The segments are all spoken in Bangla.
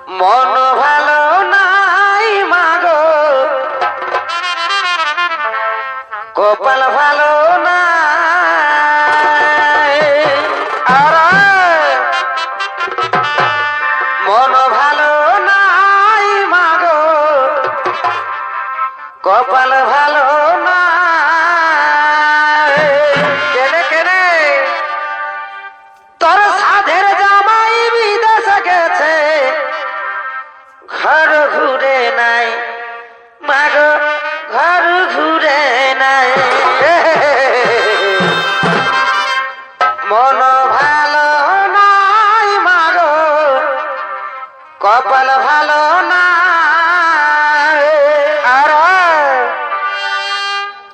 মন ভালো নাই মাগো, কপাল ভালো নাই, আর মন ভালো নাই মাগো, কপাল ভালো নাই। কেনে কেনে তোর সাধের জামাই বিদেশে গেছে, ঘর ঘুরে নাই মাগো, ঘর ঘুরে নাই। মন ভালো নাই মাগো, কপাল ভালো নাই, আর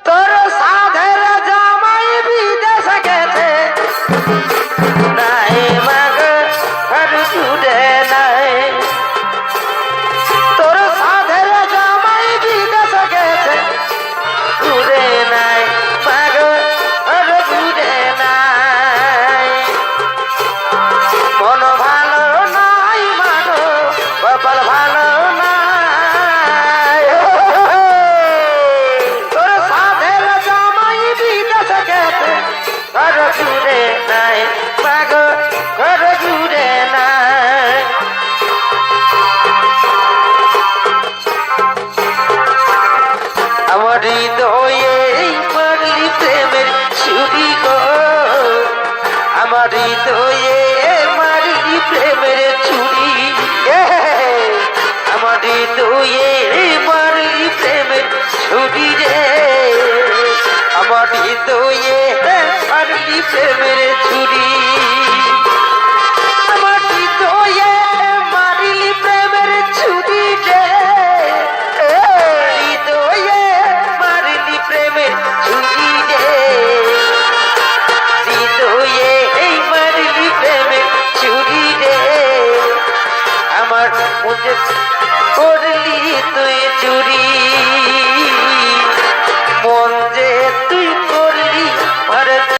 তোর সাধের জামাই বিদেশে গেছে, নাই মাগো ঘর ঘুরে নাই। তোর সাধের জামাই বিদেশে গেছে, ঘুরে নাই মাগো ঘর ঘুরে নাই। মন ভালো নাই মাগো, কপাল ভালো নাই। তোর সাধের জামাই বিদেশে গেছে, ঘর ঘুরে নাই মাগো ঘর ঘুরে নাই। আমার হৃদয়ে মারলি প্রেমের ছুরি গো, আমার হৃদয়ে মারলি প্রেমের ছুরি, আমার হৃদয়ে মারলি প্রেমের ছুরি রে, আমার হৃদয়ে মারলি প্রেমের ছুরি, আমার হৃদয়ে মারলি প্রেমের ছুরি রে, হৃদয়ে মারলি প্রেমের ছুরি রে, হৃদয়ে মারলি প্রেমের ছুরি রে, আমার মুঝে